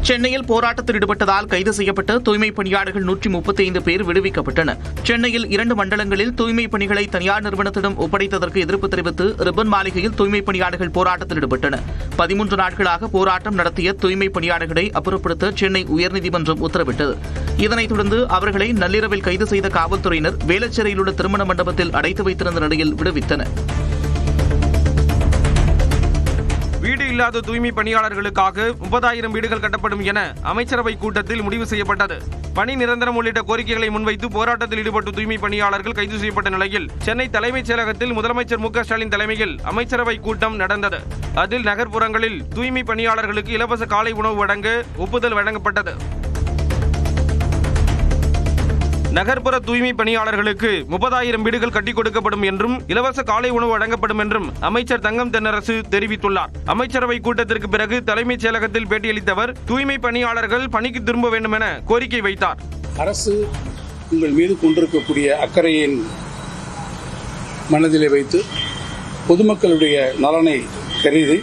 சென்னையில் போராட்டத்தில் ஈடுபட்டதால் கைது செய்யப்பட்ட தூய்மை பணியாளர்கள் 135 பேர் விடுவிக்கப்பட்டனர். சென்னையில் 2 மண்டலங்களில் தூய்மை பணிகளை தனியார் நிறுவனத்திடம் ஒப்படைத்ததற்கு எதிர்ப்பு தெரிவித்து ரிப்பன் மாளிகையில் தூய்மை பணியாளர்கள் போராட்டத்தில் ஈடுபட்டனர். 13 நாட்களாக போராட்டம் நடத்திய தூய்மை பணியாளர்களை அப்புறப்படுத்த சென்னை உயர்நீதிமன்றம் உத்தரவிட்டது. இதனைத் தொடர்ந்து அவர்களை நள்ளிரவில் கைது செய்த காவல்துறையினர் வேளச்சேரியில் உள்ள திருமண மண்டபத்தில் அடைத்து வைத்திருந்த நிலையில் விடுவித்தனர். வீடு இல்லாத தூய்மை பணியாளர்களுக்காக 30,000 வீடுகள் கட்டப்படும் என அமைச்சரவை கூட்டத்தில் முடிவு செய்யப்பட்டது. பணி நிரந்தரம் உள்ளிட்ட கோரிக்கைகளை முன்வைத்து போராட்டத்தில் ஈடுபட்ட தூய்மை பணியாளர்கள் கைது செய்யப்பட்ட நிலையில் சென்னை தலைமைச் செயலகத்தில் முதலமைச்சர் மு க ஸ்டாலின் தலைமையில் அமைச்சரவை கூட்டம் நடந்தது. அதில் நகர்ப்புறங்களில் தூய்மை பணியாளர்களுக்கு இலவச காலை உணவு வழங்க ஒப்புதல் வழங்கப்பட்டது. நகர்ப்புற தூய்மை பணியாளர்களுக்கு 30,000 வீடுகள் கட்டிக் கொடுக்கப்படும் என்றும் இலவச காலை உணவு வழங்கப்படும் என்றும் அமைச்சர் தங்கம் தென்னரசு தெரிவித்துள்ளார். அமைச்சரவை கூட்டத்திற்கு பிறகு தலைமைச் செயலகத்தில் பேட்டியளித்தவர் தூய்மை பணியாளர்கள் பணிக்கு திரும்ப வேண்டும் என கோரிக்கை வைத்தார். அரசு உங்கள் மீது கொண்டிருக்கக்கூடிய அக்கறையின் மனதிலே வைத்து பொதுமக்களுடைய நலனை கருதி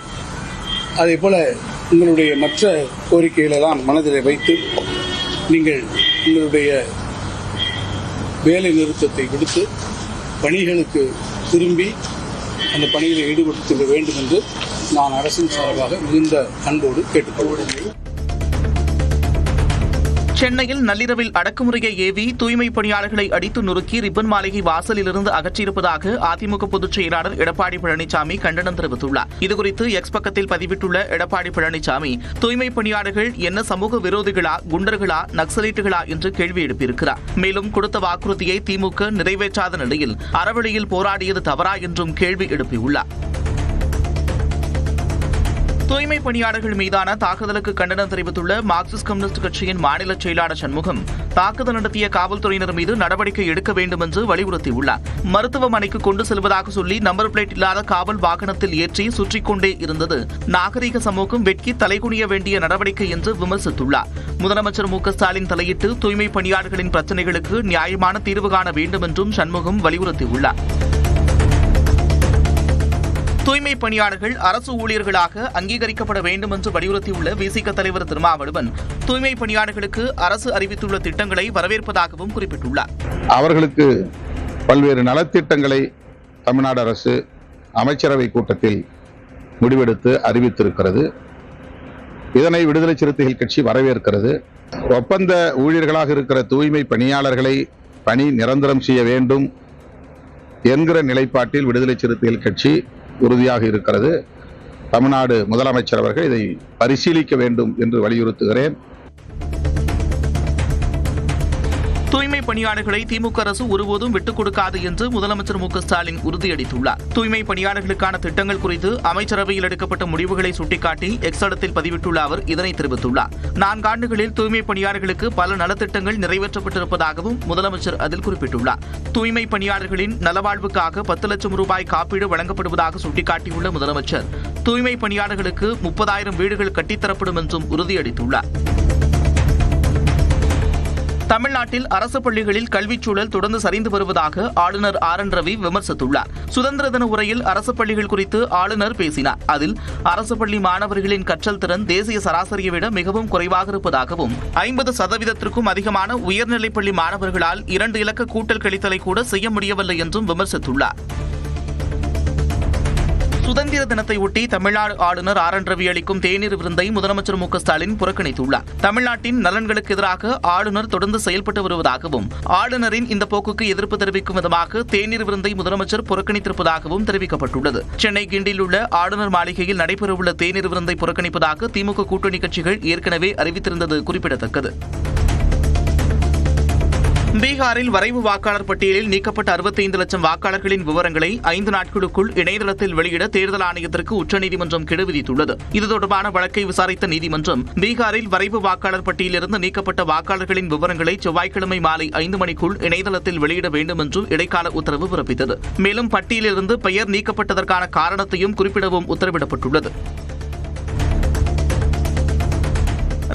அதே போல உங்களுடைய மற்ற கோரிக்கைகளெல்லாம் மனதிலே வைத்து நீங்கள் உங்களுடைய வேலை நிறுத்தத்தை விடுத்து பணிகளுக்கு திரும்பி அந்த பணியில் ஈடுபடுத்திக் கொள்ள வேண்டும் என்று நான் அரசின் சார்பாக மிகுந்த அன்போடு கேட்டுக்கொள்கிறேன். சென்னையில் நள்ளிரவில் அடக்குமுறையை ஏவி தூய்மை பணியாளர்களை அடித்து நொறுக்கி ரிப்பன் மாளிகை வாசலிலிருந்து அகற்றியிருப்பதாக அதிமுக பொதுச் செயலாளர் எடப்பாடி பழனிசாமி கண்டனம் தெரிவித்துள்ளார். இதுகுறித்து எக்ஸ் பக்கத்தில் பதிவிட்டுள்ள எடப்பாடி பழனிசாமி தூய்மை பணியாளர்கள் என்ன சமூக விரோதிகளா, குண்டர்களா, நக்சலைட்டுகளா என்று கேள்வி எழுப்பியிருக்கிறார். மேலும் கொடுத்த வாக்குறுதியை திமுக நிறைவேற்றாத நிலையில் அறவழியில் போராடியது தவறா என்றும் கேள்வி எழுப்பியுள்ளார். தூய்மை பணியாளர்கள் மீதான தாக்குதலுக்கு கண்டனம் தெரிவித்துள்ள மார்க்சிஸ்ட் கம்யூனிஸ்ட் கட்சியின் மாநில செயலாளர் சண்முகம் தாக்குதல் நடத்திய காவல்துறையினர் மீது நடவடிக்கை எடுக்க வேண்டும் என்று வலியுறுத்தியுள்ளார். மருத்துவமனைக்கு கொண்டு செல்வதாக சொல்லி நம்பர் பிளேட் இல்லாத காவல் வாகனத்தில் ஏற்றி சுற்றிக் கொண்டே இருந்தது நாகரிக சமூகம் வெட்கி தலைகுனிய வேண்டிய நடவடிக்கை என்று விமர்சித்துள்ளார். முதலமைச்சர் மு க ஸ்டாலின் தலையிட்டு தூய்மை பணியாளர்களின் பிரச்சினைகளுக்கு நியாயமான தீர்வு காண வேண்டும் என்றும் சண்முகம் வலியுறுத்தியுள்ளார். தூய்மை பணியாளர்கள் அரசு ஊழியர்களாக அங்கீகரிக்கப்பட வேண்டும் என்று வலியுறுத்தியுள்ள விசிக தலைவர் திருமாவளவன் தூய்மை பணியாளர்களுக்கு அரசு அறிவித்துள்ள திட்டங்களை வரவேற்பதாகவும் குறிப்பிட்டுள்ளார். அவர்களுக்கு பல்வேறு நலத்திட்டங்களை தமிழ்நாடு அரசு அமைச்சரவை கூட்டத்தில் முடிவெடுத்து அறிவித்திருக்கிறது. இதனை விடுதலை சிறுத்தைகள் கட்சி வரவேற்கிறது. ஒப்பந்த ஊழியர்களாக இருக்கிற தூய்மை பணியாளர்களை பணி நிரந்தரம் செய்ய வேண்டும் என்கிற நிலைப்பாட்டில் விடுதலை சிறுத்தைகள் கட்சி உறுதியாக இருக்கிறது. தமிழ்நாடு முதலமைச்சர் அவர்கள் இதை பரிசீலிக்க வேண்டும் என்று வலியுறுத்துகிறேன். தூய்மை பணியாளர்களை திமுக அரசு ஒருபோதும் விட்டுக் கொடுக்காது என்று முதலமைச்சர் மு க ஸ்டாலின் உறுதியளித்துள்ளார். தூய்மை பணியாளர்களுக்கான திட்டங்கள் குறித்து அமைச்சரவையில் எடுக்கப்பட்ட முடிவுகளை சுட்டிக்காட்டி எக்ஸ் தளத்தில் பதிவிட்டுள்ள அவர் இதனை தெரிவித்துள்ளார். 4 ஆண்டுகளில் தூய்மை பணியாளர்களுக்கு பல நலத்திட்டங்கள் நிறைவேற்றப்பட்டிருப்பதாகவும் முதலமைச்சர் அதில் குறிப்பிட்டுள்ளார். தூய்மை பணியாளர்களின் நலவாழ்வுக்காக 10 லட்சம் ரூபாய் காப்பீடு வழங்கப்படுவதாக சுட்டிக்காட்டியுள்ள முதலமைச்சர் தூய்மை பணியாளர்களுக்கு 30,000 வீடுகள் கட்டித்தரப்படும் என்றும் உறுதியளித்துள்ளார். தமிழ்நாட்டில் அரசு பள்ளிகளில் கல்விச் சூழல் தொடர்ந்து சரிந்து வருவதாக ஆளுநர் RN ரவி விமர்சித்துள்ளார். சுதந்திர தின உரையில் அரசு பள்ளிகள் குறித்து ஆளுநர் பேசினார். அதில் அரசு பள்ளி மாணவர்களின் கற்றல் திறன் தேசிய சராசரியை விட மிகவும் குறைவாக இருப்பதாகவும் 50% அதிகமான உயர்நிலைப் பள்ளி மாணவர்களால் 2 இலக்க கூட்டல் கழித்தலை கூட செய்ய முடியவில்லை என்றும் விமர்சித்துள்ளார். சுதந்திர தினத்தை ஒட்டி தமிழ்நாடு ஆளுநர் RN ரவி அளிக்கும் தேநீர் விருந்தை முதலமைச்சர் மு க ஸ்டாலின் புறக்கணித்துள்ளார். தமிழ்நாட்டின் நலன்களுக்கு எதிராக ஆளுநர் தொடர்ந்து செயல்பட்டு வருவதாகவும் ஆளுநரின் இந்த போக்குக்கு எதிர்ப்பு தெரிவிக்கும் விதமாக தேநீர் விருந்தை முதலமைச்சர் புறக்கணித்திருப்பதாகவும் தெரிவிக்கப்பட்டுள்ளது. சென்னை கிண்டியில் உள்ள ஆளுநர் மாளிகையில் நடைபெறவுள்ள தேநீர் விருந்தை புறக்கணிப்பதாக திமுக கூட்டணி கட்சிகள் ஏற்கனவே அறிவித்திருந்தது குறிப்பிடத்தக்கது. பீகாரில் வரைவு வாக்காளர் பட்டியலில் நீக்கப்பட்ட 65 லட்சம் வாக்காளர்களின் விவரங்களை 5 நாட்களுக்குள் இணையதளத்தில் வெளியிட தேர்தல் ஆணையத்திற்கு உச்சநீதிமன்றம் கெடு விதித்துள்ளது. இது தொடர்பான வழக்கை விசாரித்த நீதிமன்றம் பீகாரில் வரைவு வாக்காளர் பட்டியலிருந்து நீக்கப்பட்ட வாக்காளர்களின் விவரங்களை செவ்வாய்க்கிழமை மாலை 5 மணிக்குள் இணையதளத்தில் வெளியிட வேண்டும் என்று இடைக்கால உத்தரவு பிறப்பித்தது. மேலும் பட்டியலிலிருந்து பெயர் நீக்கப்பட்டதற்கான காரணத்தையும் குறிப்பிடவும் உத்தரவிடப்பட்டுள்ளது.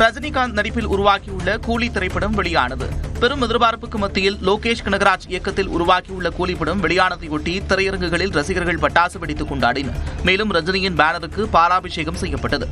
ரஜினிகாந்த் நடிப்பில் உருவாக்கியுள்ள கூலி திரைப்படம் வெளியானது. பெரும் எதிர்பார்ப்புக்கு மத்தியில் லோகேஷ் கனகராஜ் இயக்கத்தில் உருவாக்கியுள்ள கூலி படம் வெளியானதையொட்டி திரையரங்குகளில் ரசிகர்கள் பட்டாசு வெடித்துக் கொண்டாடினர். மேலும் ரஜினியின் பேனருக்கு பாலாபிஷேகம் செய்யப்பட்டது.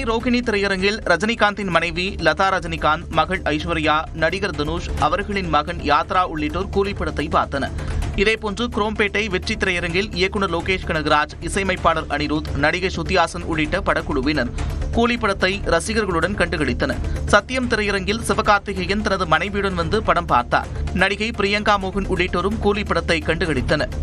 ரோகிணி திரையரங்கில் ரஜினிகாந்தின் மனைவி லதா ரஜினிகாந்த், மகள் ஐஸ்வர்யா, நடிகர் தனுஷ், அவர்களின் மகன் யாத்ரா உள்ளிட்டோர் கூலிப்படத்தை பார்த்தனர். இதேபோன்று குரோம்பேட்டை வெற்றி திரையரங்கில் இயக்குநர் லோகேஷ் கனகராஜ், இசையமைப்பாளர் அனிருத், நடிகை ஸ்ருதிஹாசன் உள்ளிட்ட படக்குழுவினர் கூலிப்படத்தை ரசிகர்களுடன் கண்டுகளித்தனர். சத்தியம் திரையரங்கில் சிவகார்த்திகேயன் தனது மனைவியுடன் வந்து படம் பார்த்தார். நடிகை பிரியங்கா மோகன் உள்ளிட்டோரும் கூலிப்படத்தை கண்டுகளித்தனர்.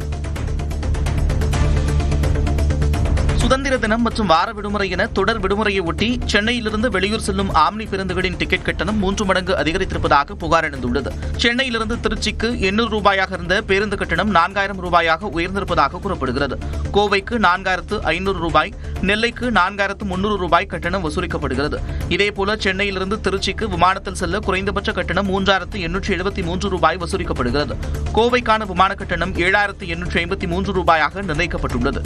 சுதந்திர தினம் மற்றும் வார விடுமுறை என தொடர் விடுமுறையை ஒட்டி சென்னையிலிருந்து வெளியூர் செல்லும் ஆம்னி பேருந்துகளின் டிக்கெட் கட்டணம் 3 மடங்கு அதிகரித்திருப்பதாக புகார் எழுந்துள்ளது. சென்னையிலிருந்து திருச்சிக்கு 800 ரூபாயாக இருந்த பேருந்து கட்டணம் 4000 ரூபாயாக உயர்ந்திருப்பதாக கூறப்படுகிறது. கோவைக்கு 4500 ரூபாய், நெல்லைக்கு 4300 ரூபாய் கட்டணம் வசூலிக்கப்படுகிறது. இதேபோல சென்னையிலிருந்து திருச்சிக்கு விமானத்தில் செல்ல குறைந்தபட்ச கட்டணம் 3873 ரூபாய் வசூலிக்கப்படுகிறது. கோவைக்கான விமான கட்டணம் 7853 ரூபாயாக நிர்ணயிக்கப்பட்டுள்ளது.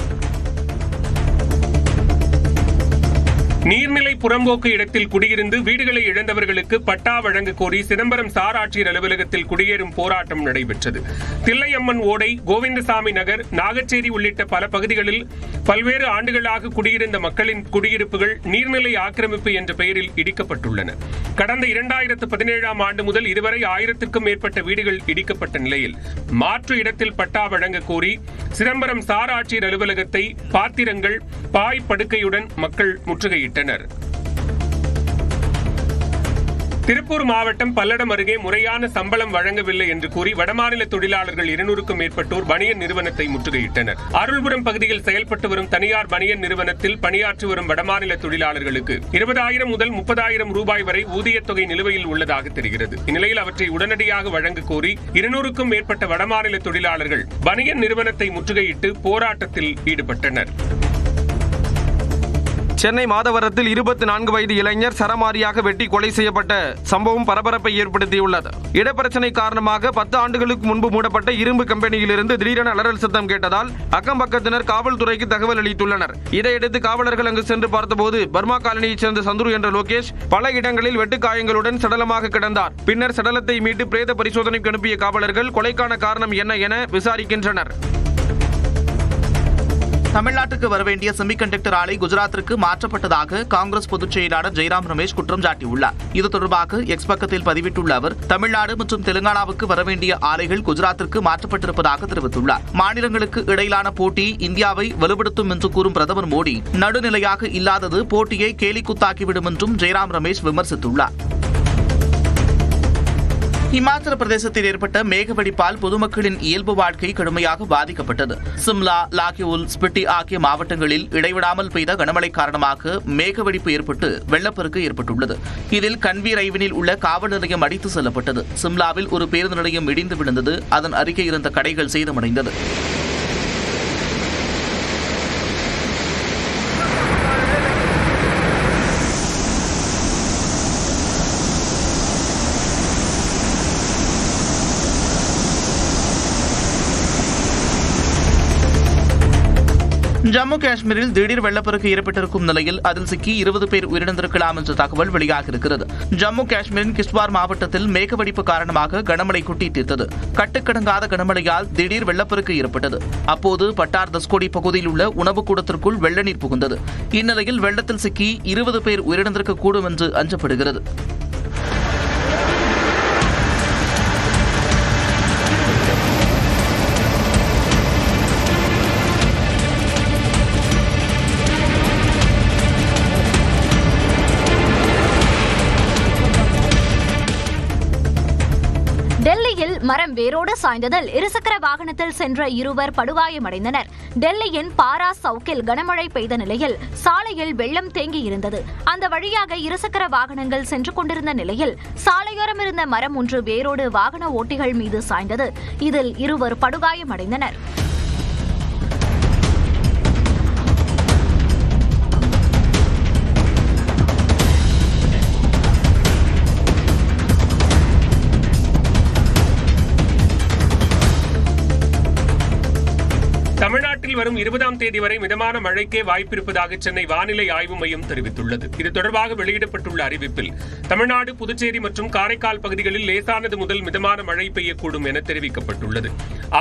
நீர்நிலை புறம்போக்கு இடத்தில் குடியிருந்து வீடுகளை இழந்தவர்களுக்கு பட்டா வழங்க கோரி சிதம்பரம் சார் ஆட்சியர் அலுவலகத்தில் குடியேறும் போராட்டம் நடைபெற்றது. தில்லையம்மன் ஓடை, கோவிந்தசாமி நகர், நாகச்சேரி உள்ளிட்ட பல பகுதிகளில் பல்வேறு ஆண்டுகளாக குடியிருந்த மக்களின் குடியிருப்புகள் நீர்நிலை ஆக்கிரமிப்பு என்ற பெயரில் இடிக்கப்பட்டுள்ளன. கடந்த 2017ஆம் ஆண்டு முதல் இதுவரை 1000க்கும் மேற்பட்ட வீடுகள் இடிக்கப்பட்ட நிலையில் மாற்று இடத்தில் பட்டா வழங்க கோரி சிதம்பரம் சார் ஆட்சியர் அலுவலகத்தை பாத்திரங்கள், பாய் படுக்கையுடன் மக்கள் முற்றுகையிட்டனர். திருப்பூர் மாவட்டம் பல்லடம் அருகே முறையான சம்பளம் வழங்கவில்லை என்று கூறி வடமாநில தொழிலாளர்கள் 200க்கும் மேற்பட்டோர் பனியன் நிறுவனத்தை முற்றுகையிட்டனர். அருள்புரம் பகுதியில் செயல்பட்டு வரும் தனியார் பனியன் நிறுவனத்தில் பணியாற்றி வரும் வடமாநில தொழிலாளர்களுக்கு 20,000 முதல் 30,000 ரூபாய் வரை ஊதியத் தொகை நிலுவையில் உள்ளதாக தெரிகிறது. இந்நிலையில் அவற்றை உடனடியாக வழங்க கோரி 200க்கும் மேற்பட்ட வடமாநில தொழிலாளர்கள் பனியன் நிறுவனத்தை முற்றுகையிட்டு போராட்டத்தில் ஈடுபட்டனர். சென்னை மாதவரத்தில் 24 வயது இளைஞர் சரமாரியாக வெட்டி கொலை செய்யப்பட்ட சம்பவம் பரபரப்பை ஏற்படுத்தியுள்ளது. இடப்பிரச்சனை காரணமாக 10 ஆண்டுகளுக்கு முன்பு மூடப்பட்ட இரும்பு கம்பெனியிலிருந்து திடீரென அலறல் சத்தம் கேட்டதால் அக்கம் பக்கத்தினர் காவல்துறைக்கு தகவல் அளித்துள்ளனர். இதையடுத்து காவலர்கள் அங்கு சென்று பார்த்தபோது பர்மா காலனியைச் சேர்ந்த சந்துரு என்ற லோகேஷ் பல இடங்களில் வெட்டுக்காயங்களுடன் சடலமாக கிடந்தார். பின்னர் சடலத்தை மீட்டு பிரேத பரிசோதனைக்கு அனுப்பிய காவலர்கள் கொலைக்கான காரணம் என்ன என விசாரிக்கின்றனர். தமிழ்நாட்டுக்கு வரவேண்டிய செமிகண்டக்டர் ஆலை குஜராத்திற்கு மாற்றப்பட்டதாக காங்கிரஸ் பொதுச் செயலாளர் ஜெய்ராம் ரமேஷ் குற்றம் சாட்டியுள்ளார். இது தொடர்பாக எக்ஸ் பக்கத்தில் பதிவிட்டுள்ள அவர், தமிழ்நாடு மற்றும் தெலுங்கானாவுக்கு வரவேண்டிய ஆலைகள் குஜராத்திற்கு மாற்றப்பட்டிருப்பதாக தெரிவித்துள்ளார். மாநிலங்களுக்கு இடையிலான போட்டி இந்தியாவை வலுப்படுத்தும் என்று கூறும் பிரதமர் மோடி நடுநிலையாக இல்லாதது போட்டியை கேலிக்கூத்தாக்கிவிடும் என்றும் ஜெய்ராம் ரமேஷ் விமர்சித்துள்ளார். இமாச்சல பிரதேசத்தில் ஏற்பட்ட மேகவெடிப்பால் பொதுமக்களின் இயல்பு வாழ்க்கை கடுமையாக பாதிக்கப்பட்டது. சிம்லா, லாகியோல், ஸ்பிட்டி ஆகிய மாவட்டங்களில் இடைவிடாமல் பெய்த கனமழை காரணமாக மேகவெடிப்பு ஏற்பட்டு வெள்ளப்பெருக்கு ஏற்பட்டுள்ளது. இதில் கன்வி ரைவினில் உள்ள காவல் நிலையம் அடித்து செல்லப்பட்டது. சிம்லாவில் ஒரு பேருந்து நிலையம் இடிந்து விழுந்தது. அதன் அருகே இருந்த கடைகள் சேதமடைந்தது. ஜம்மு காஷ்மீரில் திடீர் வெள்ளப்பெருக்கு ஏற்பட்டிருக்கும் நிலையில் அதில் சிக்கி 20 பேர் உயிரிழந்திருக்கலாம் என்ற தகவல் வெளியாகியிருக்கிறது. ஜம்மு காஷ்மீரின் கிஷ்ட்வார் மாவட்டத்தில் மேகவெடிப்பு காரணமாக கனமழை கொட்டி தீர்த்தது. கட்டுக்கடங்காத கனமழையால் திடீர் வெள்ளப்பெருக்கு ஏற்பட்டது. அப்போது பட்டார் தஸ்கோடி பகுதியில் உள்ள உணவு கூடத்திற்குள் வெள்ள நீர் புகுந்தது. இந்நிலையில் வெள்ளத்தில் சிக்கி 20 பேர் உயிரிழந்திருக்கக்கூடும் என்று அஞ்சப்படுகிறது. டெல்லியில் மரம் வேரோடு சாய்ந்ததில் இருசக்கர வாகனத்தில் சென்ற இருவர் படுகாயமடைந்தனர். டெல்லியின் பாரா சவுக்கில் கனமழை பெய்த நிலையில் சாலையில் வெள்ளம் தேங்கியிருந்தது. அந்த வழியாக இருசக்கர வாகனங்கள் சென்று கொண்டிருந்த நிலையில் சாலையோரம் இருந்த மரம் ஒன்று வேரோடு வாகன ஓட்டிகள் மீது சாய்ந்தது. இதில் இருவர் படுகாயமடைந்தனர். தமிழ்நாட்டில் வரும் 20ஆம் தேதி வரை மிதமான மழைக்கே வாய்ப்பிருப்பதாக சென்னை வானிலை ஆய்வு மையம் தெரிவித்துள்ளது. இது தொடர்பாக வெளியிடப்பட்டுள்ள அறிவிப்பில் தமிழ்நாடு, புதுச்சேரி மற்றும் காரைக்கால் பகுதிகளில் லேசானது முதல் மிதமான மழை பெய்யக்கூடும் என தெரிவிக்கப்பட்டுள்ளது.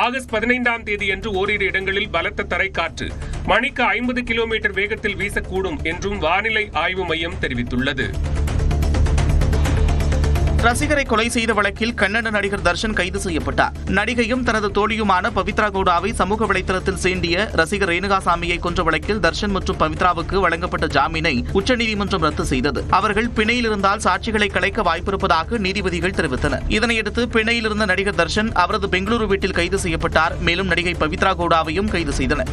ஆகஸ்ட் 15ஆம் தேதியன்று ஓரிரு இடங்களில் பலத்த தரைக்காற்று மணிக்கு 50 கிலோமீட்டர் வேகத்தில் வீசக்கூடும் என்றும் வானிலை ஆய்வு மையம் தெரிவித்துள்ளது. ரசிகரை கொலை செய்த வழக்கில் கன்னட நடிகர் தர்ஷன் கைது செய்யப்பட்டார். நடிகையும் தனது தோழியுமான பவித்ரா கவுடாவை சமூக வலைதளத்தில் சீண்டிய ரசிகர் ரேணுகாசாமியை கொன்ற வழக்கில் தர்ஷன் மற்றும் பவித்ராவுக்கு வழங்கப்பட்ட ஜாமீனை உச்சநீதிமன்றம் ரத்து செய்தது. அவர்கள் பிணையில் இருந்தால் சாட்சிகளை கலைக்க வாய்ப்பிருப்பதாக நீதிபதிகள் தெரிவித்தனர். இதனையடுத்து பிணையில் இருந்த நடிகர் தர்ஷன் அவரது பெங்களூரு வீட்டில் கைது செய்யப்பட்டார். மேலும் நடிகை பவித்ரா கவுடாவையும் கைது செய்தனர்.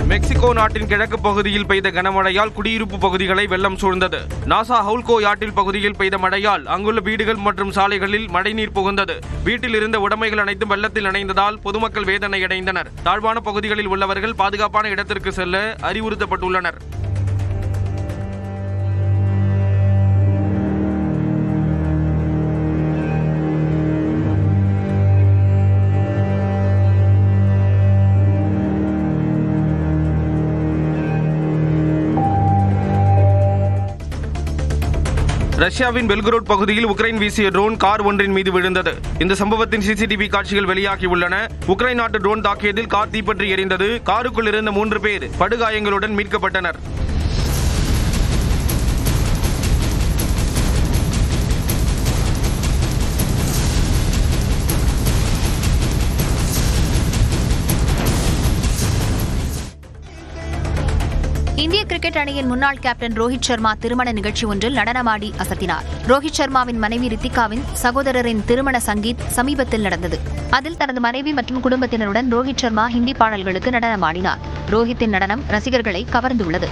மெக்சிகோ நாட்டின் கிழக்கு பகுதியில் பெய்த கனமழையால் குடியிருப்பு பகுதிகளை வெள்ளம் சூழ்ந்தது. நாசா ஹவுல்கோ யாட்டில் பகுதியில் பெய்த மழையால் அங்குள்ள வீடுகள் மற்றும் சாலைகளில் மழைநீர் புகுந்தது. வீட்டில் இருந்த உடைமைகள் அனைத்தும் வெள்ளத்தில் நனைந்ததால் பொதுமக்கள் வேதனை அடைந்தனர். தாழ்வான பகுதிகளில் உள்ளவர்கள் பாதுகாப்பான இடத்திற்கு செல்ல அறிவுறுத்தப்பட்டுள்ளனர். ரஷ்யாவின் பெல்கரோட் பகுதியில் உக்ரைன் வீசிய ட்ரோன் கார் ஒன்றின் மீது விழுந்தது. இந்த சம்பவத்தின் சிசிடிவி காட்சிகள் வெளியாகியுள்ளன. உக்ரைன் நாட்டு ட்ரோன் தாக்கியதில் கார் தீப்பற்றி எரிந்தது. காருக்குள் இருந்த 3 பேர் படுகாயங்களுடன் மீட்கப்பட்டனர். இந்திய கிரிக்கெட் அணியின் முன்னாள் கேப்டன் ரோஹித் சர்மா திருமண நிகழ்ச்சி ஒன்றில் நடனமாடி அசத்தினார். ரோஹித் சர்மாவின் மனைவி ரித்திகாவின் சகோதரரின் திருமண சங்கீத் சமீபத்தில் நடந்தது. அதில் தனது மனைவி மற்றும் குடும்பத்தினருடன் ரோஹித் சர்மா ஹிந்தி பாடல்களுக்கு நடனமாடினார். ரோஹித்தின் நடனம் ரசிகர்களை கவர்ந்துள்ளது.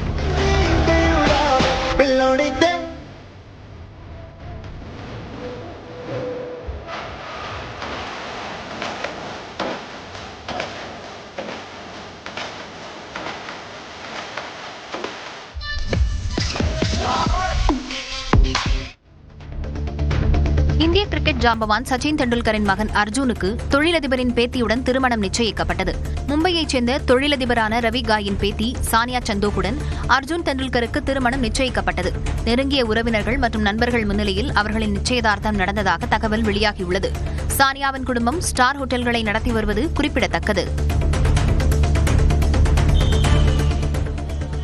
இந்திய கிரிக்கெட் ஜாம்பவான் சச்சின் தெண்டுல்கரின் மகன் அர்ஜுனுக்கு தொழிலதிபரின் பேத்தியுடன் திருமணம் நிச்சயிக்கப்பட்டது. மும்பையைச் சேர்ந்த தொழிலதிபரான ரவி காயின் பேத்தி சானியா சந்தோக்குடன் அர்ஜுன் தெண்டுல்கருக்கு திருமணம் நிச்சயிக்கப்பட்டது. நெருங்கிய உறவினர்கள் மற்றும் நண்பர்கள் முன்னிலையில் அவர்களின் நிச்சயதார்த்தம் நடந்ததாக தகவல் வெளியாகியுள்ளது. சானியாவின் குடும்பம் ஸ்டார் ஹோட்டல்களை நடத்தி வருவது குறிப்பிடத்தக்கது.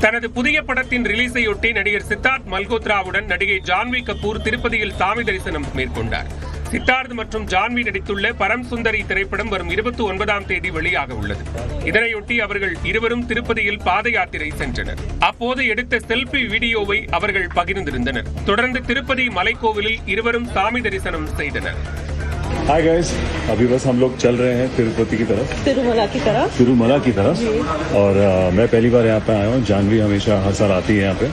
தனது புதிய படத்தின் ரிலீஸையொட்டி நடிகர் சித்தார்த் மல்கோத்ராவுடன் நடிகை ஜான்வி கபூர் திருப்பதியில் சாமி தரிசனம் மேற்கொண்டார். சித்தார்த் மற்றும் ஜான்வி நடித்துள்ள பரம் சுந்தரி திரைப்படம் வரும் 29ஆம் தேதி வெளியாக உள்ளது. இதனையொட்டி அவர்கள் இருவரும் திருப்பதியில் பாத யாத்திரை சென்றனர். அப்போது எடுத்த செல்ஃபி வீடியோவை அவர்கள் பகிர்ந்திருந்தனர். தொடர்ந்து திருப்பதி மலைக்கோவிலில் இருவரும் சாமி தரிசனம் செய்தனர். हाय गाइस, अभी बस हम लोग चल रहे हैं तिरुपति की तरफ, तिरुमला की तरफ और मैं पहली बार यहाँ पे आया हूँ. जानवी हमेशा हर साल आती है यहाँ पे.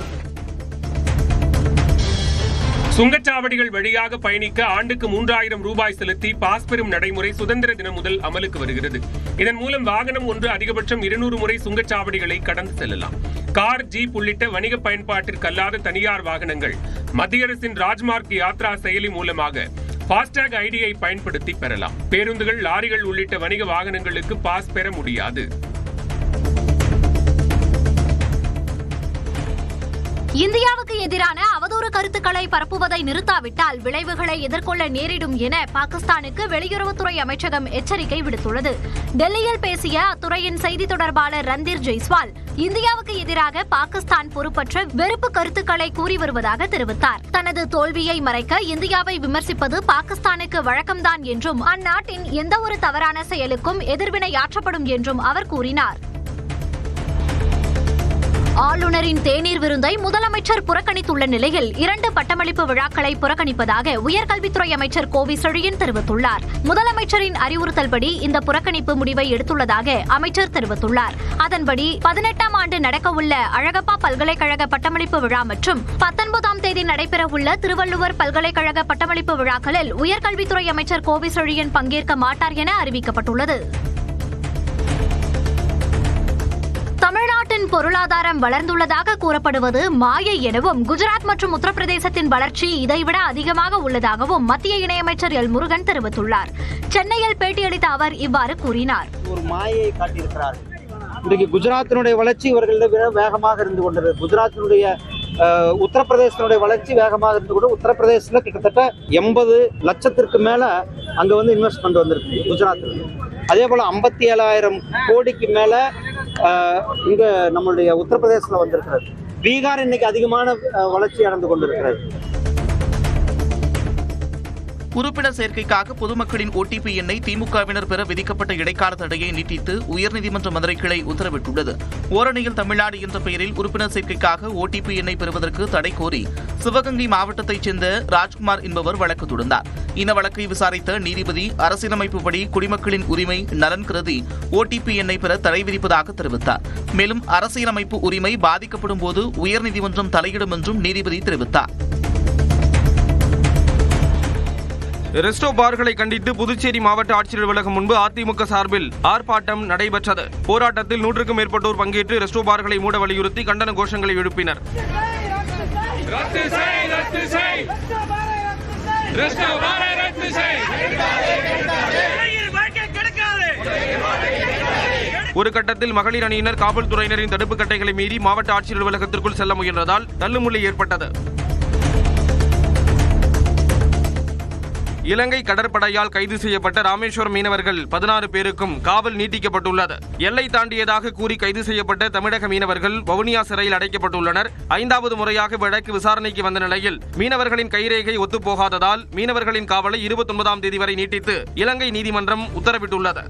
சுங்கச்சாவடிகள் வழியாக பயணிக்க ஆண்டுக்கு 3000 ரூபாய் செலுத்தி பாஸ் பெறும் நடைமுறை சுதந்திர தினம் முதல் அமலுக்கு வருகிறது. இதன் மூலம் வாகனம் ஒன்று அதிகபட்சம் 200 முறை சுங்கச்சாவடிகளை கடந்து செல்லலாம். கார், ஜீப் உள்ளிட்ட வணிக பயன்பாட்டிற்கல்லாத தனியார் வாகனங்கள் மத்திய அரசின் ராஜ்மார்க் யாத்ரா செயலி மூலமாக ஃபாஸ்டாக் ஐடியை பயன்படுத்தி பெறலாம். பேருந்துகள், லாரிகள் உள்ளிட்ட வணிக வாகனங்களுக்கு பாஸ் பெற முடியாது. இந்தியாவுக்கு எதிரான அவதூறு கருத்துக்களை பரப்புவதை நிறுத்தாவிட்டால் விளைவுகளை எதிர்கொள்ள நேரிடும் என பாகிஸ்தானுக்கு வெளியுறவுத்துறை அமைச்சகம் எச்சரிக்கை விடுத்துள்ளது. டெல்லியில் பேசிய அத்துறையின் செய்தி தொடர்பாளர் ரந்தீர் ஜெய்ஸ்வால் இந்தியாவுக்கு எதிராக பாகிஸ்தான் பொறுப்பற்ற வெறுப்பு கருத்துக்களை கூறி வருவதாக தெரிவித்தார். தனது தோல்வியை மறைக்க இந்தியாவை விமர்சிப்பது பாகிஸ்தானுக்கு வழக்கம்தான் என்றும் அந்நாட்டின் எந்தவொரு தவறான செயலுக்கும் எதிர்வினையாற்றப்படும் என்றும் அவர் கூறினார். ஆளுநரின் தேநீர் விருந்தை முதலமைச்சர் புறக்கணித்துள்ள நிலையில் 2 பட்டமளிப்பு விழாக்களை புறக்கணிப்பதாக உயர்கல்வித்துறை அமைச்சர் கோவி செழியன் தெரிவித்துள்ளார். முதலமைச்சரின் அறிவுறுத்தல்படி இந்த புறக்கணிப்பு முடிவை எடுத்துள்ளதாக அமைச்சர் தெரிவித்துள்ளார். அதன்படி 18ஆம் ஆண்டு நடக்கவுள்ள அழகப்பா பல்கலைக்கழக பட்டமளிப்பு விழா மற்றும் 19ஆம் தேதி நடைபெறவுள்ள திருவள்ளுவர் பல்கலைக்கழக பட்டமளிப்பு விழாக்களில் உயர்கல்வித்துறை அமைச்சர் கோவி செழியன் பங்கேற்க மாட்டார் என அறிவிக்கப்பட்டுள்ளது. தமிழ்நாட்டின் பொருளாதாரம் வளர்ந்துள்ளதாக கூறப்படுவது மாயை எனவும் குஜராத் மற்றும் உத்தரப்பிரதேசத்தின் வளர்ச்சி இதைவிட அதிகமாக உள்ளதாகவும் மத்திய இணையமைச்சர் எல் முருகன் தெரிவித்துள்ளார். சென்னையில் பேட்டியளித்த அவர் இவ்வாறு கூறினார். ஒரு மாயை காட்டியிருக்கிறார்கள். இன்றைக்கு குஜராத்தினுடைய வளர்ச்சி இவர்களிடம் விட வேகமாக இருந்து கொண்டது. குஜராத்தினுடைய உத்தரப்பிரதேசத்தினுடைய வளர்ச்சி வேகமாக இருந்து கூட உத்தரப்பிரதேசத்தில் கிட்டத்தட்ட 80 லட்சத்திற்கு மேல அங்க இன்வெஸ்ட்மெண்ட் வந்திருக்கு குஜராத்தில். அதே போல 57,000 கோடிக்கு மேல இங்க நம்மளுடைய உத்தரப்பிரதேசத்துல வந்திருக்கிறது. பீகார் இன்னைக்கு அதிகமான வளர்ச்சி அடைந்து கொண்டிருக்கிறது. உறுப்பினர் சேர்க்கைக்காக பொதுமக்களின் ஓடிபி எண்ணை திமுகவினர் பெற விதிக்கப்பட்ட இடைக்கால தடையை நீட்டித்து உயர்நீதிமன்ற மதுரை கிளை உத்தரவிட்டுள்ளது. ஓரணியில் தமிழ்நாடு என்ற பெயரில் உறுப்பினர் சேர்க்கைக்காக ஓடிபி எண்ணை பெறுவதற்கு தடை கோரி சிவகங்கை மாவட்டத்தைச் சேர்ந்த ராஜ்குமார் என்பவர் வழக்கு தொடர்ந்தார். இந்த வழக்கை விசாரித்த நீதிபதி அரசியலமைப்புப்படி குடிமக்களின் உரிமை நலன் கருதி ஓடிபி எண்ணை பெற தடை விதிப்பதாக தெரிவித்தார். மேலும் அரசியலமைப்பு உரிமை பாதிக்கப்படும் போது உயர்நீதிமன்றம் தலையிடும் என்றும் நீதிபதி தெரிவித்தார். ரெஸ்டோ பார்களை கண்டித்து புதுச்சேரி மாவட்ட ஆட்சியர் அலுவலகம் முன்பு அதிமுக சார்பில் ஆர்ப்பாட்டம் நடைபெற்றது. போராட்டத்தில் 100க்கும் மேற்பட்டோர் பங்கேற்று ரெஸ்டோ பார்களை மூட வலியுறுத்தி கண்டன கோஷங்களை எழுப்பினர். ஒரு கட்டத்தில் மகளிர் அணியினர் காவல்துறையினரின் தடுப்பு கட்டைகளை மீறி மாவட்ட ஆட்சியர் அலுவலகத்திற்குள் செல்ல முயன்றதால் தள்ளுமுள்ளி ஏற்பட்டது. இலங்கை கடற்படையால் கைது செய்யப்பட்ட ராமேஸ்வரம் மீனவர்கள் 16 பேருக்கும் காவல் நீட்டிக்கப்பட்டுள்ளது. எல்லை தாண்டியதாக கூறி கைது செய்யப்பட்ட தமிழக மீனவர்கள் வவுனியா சிறையில் அடைக்கப்பட்டுள்ளனர். 5வது முறையாக வழக்கு விசாரணைக்கு வந்த நிலையில் மீனவர்களின் கைரேகை ஒத்துப்போகாததால் மீனவர்களின் காவலை 29ஆம் தேதி வரை நீட்டித்து இலங்கை நீதிமன்றம் உத்தரவிட்டுள்ளது.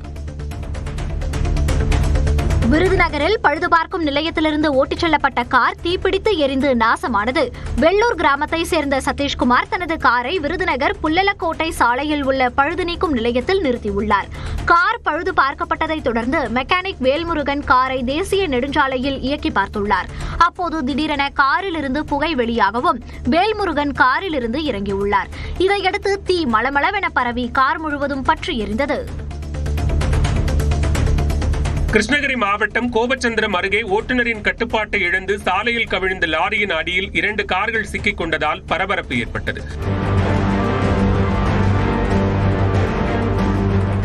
விருதுநகரில் பழுதுபார்க்கும் நிலையத்திலிருந்து ஓட்டிச் செல்லப்பட்ட கார் தீப்பிடித்து எரிந்து நாசமானது. வெள்ளூர் கிராமத்தை சேர்ந்த சதீஷ்குமார் தனது காரை விருதுநகர் புல்லலக்கோட்டை சாலையில் உள்ள பழுது நீக்கும் நிலையத்தில் நிறுத்தியுள்ளார். கார் பழுது பார்க்கப்பட்டதை தொடர்ந்து மெக்கானிக் வேல்முருகன் காரை தேசிய நெடுஞ்சாலையில் இயக்கி பார்த்துள்ளார். அப்போது திடீரென காரிலிருந்து புகை வெளியாகவும் வேல்முருகன் காரிலிருந்து இறங்கியுள்ளார். இதையடுத்து தீ மளமளவென பரவி கார் முழுவதும் பற்றி எரிந்தது. கிருஷ்ணகிரி மாவட்டம் கோபச்சந்திரம் அருகே ஓட்டுநரின் கட்டுப்பாட்டை இழந்து சாலையில் கவிழ்ந்த லாரியின் அடியில் 2 கார்கள் சிக்கிக் கொண்டதால் பரபரப்பு ஏற்பட்டது.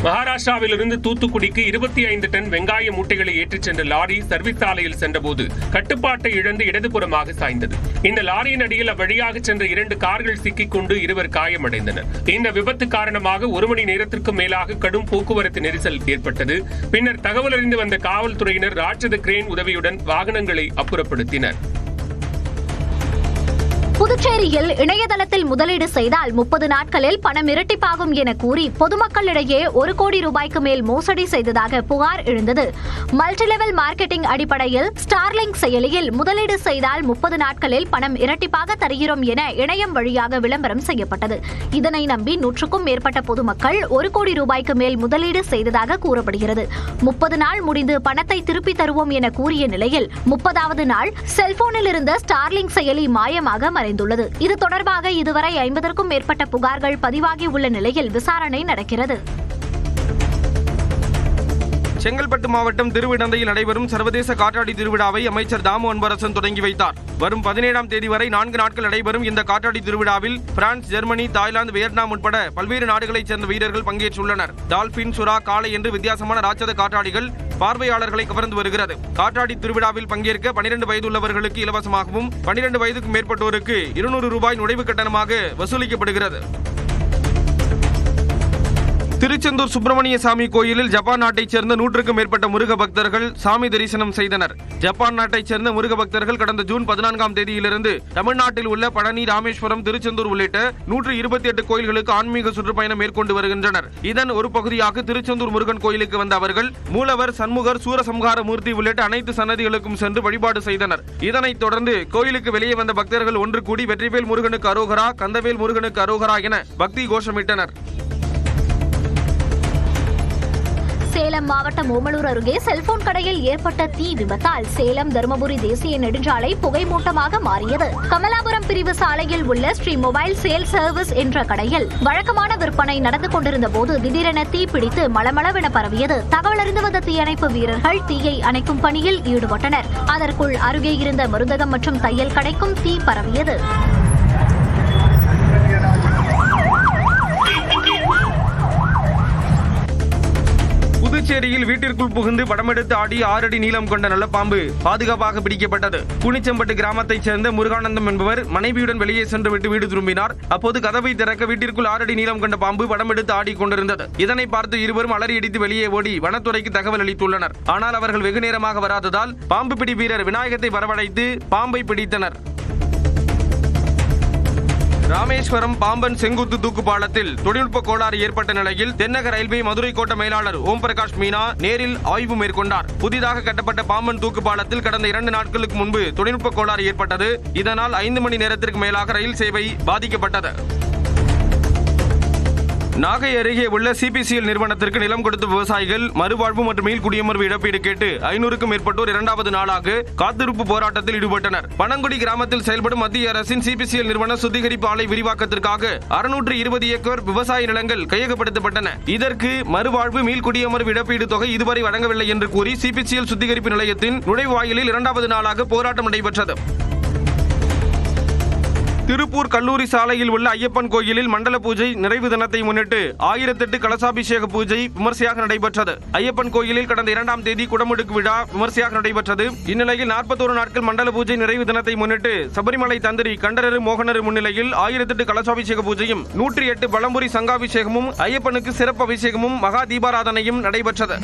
மகாராஷ்டிராவிலிருந்து தூத்துக்குடிக்கு 25 டன் வெங்காய மூட்டைகளை ஏற்றிச் சென்ற லாரி சர்வீஸ் சாலையில் சென்றபோது கட்டுப்பாட்டை இழந்து இடதுபுறமாக சாய்ந்தது. இந்த லாரியின் அடியில் அவ்வழியாக சென்ற 2 கார்கள் சிக்கிக் கொண்டு 2 காயமடைந்தனர். இந்த விபத்து காரணமாக 1 மணி நேரத்திற்கும் மேலாக கடும் போக்குவரத்து நெரிசல் ஏற்பட்டது. பின்னர் தகவல் அறிந்து வந்த காவல்துறையினர் ராட்சத கிரேன் உதவியுடன் வாகனங்களை அப்புறப்படுத்தினர். புதுச்சேரியில் இணையதளத்தில் முதலீடு செய்தால் 30 நாட்களில் பணம் இரட்டிப்பாகும் என கூறி பொதுமக்களிடையே 1 கோடி ரூபாய்க்கு மேல் மோசடி செய்ததாக புகார் எழுந்தது. மல்டிலெவல் மார்க்கெட்டிங் அடிப்படையில் ஸ்டார்லிங்க் செயலியில் முதலீடு செய்தால் 30 நாட்களில் பணம் இரட்டிப்பாக தருகிறோம் என இணையம் வழியாக விளம்பரம் செய்யப்பட்டது. இதனை நம்பி 100க்கும் மேற்பட்ட பொதுமக்கள் 1 கோடி ரூபாய்க்கு மேல் முதலீடு செய்ததாக கூறப்படுகிறது. 30 நாள் முடிந்து பணத்தை திருப்பி தருவோம் என கூறிய நிலையில் 30வது நாள் செல்போனில் இருந்த ஸ்டார்லிங்க் செயலி மாயமாக மறைந்துள்ளது. இது தொடர்பாக இதுவரை 50க்கும் மேற்பட்ட புகார்கள் பதிவாகி உள்ள நிலையில் விசாரணை நடக்கிறது. செங்கல்பட்டு மாவட்டம் திருவிடந்தையில் நடைபெறும் சர்வதேச காற்றாடி திருவிழாவை அமைச்சர் தாமு அன்பரசன் தொடங்கி வைத்தார். வரும் 17ஆம் தேதி வரை 4 நாட்கள் நடைபெறும் இந்த காற்றாடி திருவிழாவில் பிரான்ஸ், ஜெர்மனி, தாய்லாந்து, வியட்நாம் உட்பட பல்வேறு நாடுகளைச் சேர்ந்த வீரர்கள் பங்கேற்றுள்ளனர். டால்பின், சுறா, காளை என்று வித்தியாசமான ராட்சத காற்றாடிகள் பார்வையாளர்களை கவர்ந்து வருகிறது. காற்றாடி திருவிழாவில் பங்கேற்க 12 வயது உள்ளவர்களுக்கு இலவசமாகவும் 12 வயதுக்கும் மேற்பட்டோருக்கு 200 ரூபாய் நுழைவு கட்டணமாக வசூலிக்கப்படுகிறது. திருச்செந்தூர் சுப்பிரமணிய சாமி கோயிலில் ஜப்பான் நாட்டைச் சேர்ந்த 100க்கும் மேற்பட்ட முருக பக்தர்கள் சாமி தரிசனம் செய்தனர். ஜப்பான் நாட்டைச் சேர்ந்த முருக பக்தர்கள் கடந்த ஜூன் 14ஆம் தேதியிலிருந்து தமிழ்நாட்டில் உள்ள பழனி, ராமேஸ்வரம், திருச்செந்தூர் உள்ளிட்ட 128 கோயில்களுக்கு ஆன்மீக சுற்றுப்பயணம் மேற்கொண்டு வருகின்றனர். இதன் ஒரு பகுதியாக திருச்செந்தூர் முருகன் கோயிலுக்கு வந்த அவர்கள் மூலவர், சண்முகர், சூரசம்ஹார மூர்த்தி உள்ளிட்ட அனைத்து சன்னதிகளுக்கும் சென்று வழிபாடு செய்தனர். இதனைத் தொடர்ந்து கோயிலுக்கு வெளியே வந்த பக்தர்கள் ஒன்று கூடி வெற்றிவேல் முருகனுக்கு அரோகரா, கந்தவேல் முருகனுக்கு அரோகரா என பக்தி கோஷமிட்டனர். சேலம் மாவட்டம் ஓமலூர் அருகே செல்போன் கடையில் ஏற்பட்ட தீ விபத்தால் சேலம் தருமபுரி தேசிய நெடுஞ்சாலை புகைமூட்டமாக மாறியது. கமலாபுரம் பிரிவு சாலையில் உள்ள ஸ்ரீ மொபைல் சேல் சர்வீஸ் என்ற கடையில் வழக்கமான விற்பனை நடந்து கொண்டிருந்த போது திடீரென தீ பிடித்து மளமளவென பரவியது. தகவல் அறிந்து வந்த தீயணைப்பு வீரர்கள் தீயை அணைக்கும் பணியில் ஈடுபட்டனர். அதற்குள் அருகே இருந்த மருந்தகம் மற்றும் தையல் கடைக்கும் தீ பரவியது. புதுச்சேரியில் வீட்டிற்குள் புகுந்து படமெடுத்து ஆடி 6 அடி நீளம் கொண்ட நல்ல பாம்பு பாதுகாப்பாக பிடிக்கப்பட்டது. குனிச்சம்பட்டு கிராமத்தைச் சேர்ந்த முருகானந்தம் என்பவர் மனைவியுடன் வெளியே சென்றுவிட்டு வீடு திரும்பினார். அப்போது கதவை திறக்க வீட்டிற்குள் 6 அடி நீளம் கொண்ட பாம்பு படமெடுத்து ஆடிக்கொண்டிருந்தது. இதனை பார்த்து இருவரும் அலறியடித்து வெளியே ஓடி வனத்துறைக்கு தகவல் அளித்துள்ளனர். ஆனால் அவர்கள் வெகு நேரமாக வராததால் பாம்பு பிடி வீரர் விநாயகத்தை வரவழைத்து பாம்பை பிடித்தனர். ராமேஸ்வரம் பாம்பன் செங்குத்து தூக்கு பாலத்தில் தொழில்நுட்ப கோளாறு ஏற்பட்ட நிலையில் தென்னக ரயில்வே மதுரை கோட்ட மேலாளர் ஓம் பிரகாஷ் மீனா நேரில் ஆய்வு மேற்கொண்டார். புதிதாக கட்டப்பட்ட பாம்பன் தூக்கு பாலத்தில் கடந்த 2 நாட்களுக்கு முன்பு தொழில்நுட்ப கோளாறு ஏற்பட்டது. இதனால் 5 மணி நேரத்திற்கு மேலாக ரயில் சேவை பாதிக்கப்பட்டது. நாகை அருகே உள்ள சிபிசிஎல் நிறுவனத்திற்கு நிலம் கொடுத்த விவசாயிகள் மறுவாழ்வு மற்றும் மீள்குடியமர்வு இழப்பீடு கேட்டு 500க்கும் மேற்பட்டோர் 2வது நாளாக காத்திருப்பு போராட்டத்தில் ஈடுபட்டனர். பனங்குடி கிராமத்தில் செயல்படும் மத்திய அரசின் சிபிசிஎல் நிறுவன சுத்திகரிப்பு ஆலை விரிவாக்கத்திற்காக 620 ஏக்கர் விவசாய நிலங்கள் கையகப்படுத்தப்பட்டன. இதற்கு மறுவாழ்வு மீள்குடியமர்வு இழப்பீடு தொகை இதுவரை வழங்கவில்லை என்று கூறி சிபிசிஎல் சுத்திகரிப்பு நிலையத்தின் நுழைவாயிலில் 2வது நாளாக போராட்டம் நடைபெற்றது. திருப்பூர் கல்லூரி சாலையில் உள்ள ஐயப்பன் கோயிலில் மண்டல பூஜை நிறைவு தினத்தை முன்னிட்டு 1008 கலசாபிஷேக பூஜை விமர்சையாக நடைபெற்றது. ஐயப்பன் கோயிலில் கடந்த 2ஆம் தேதி குடமுடுக்கு விழா விமர்சையாக நடைபெற்றது. இந்நிலையில் 41 நாட்கள் மண்டல பூஜை நிறைவு தினத்தை முன்னிட்டு சபரிமலை தந்திரி கண்டரரு மோகனரு முன்னிலையில் 1008 கலசாபிஷேக பூஜையும் 108 பழம்புரி சங்காபிஷேகமும் ஐயப்பனுக்கு சிறப்பு அபிஷேகமும் மகா தீபாராதனையும் நடைபெற்றது.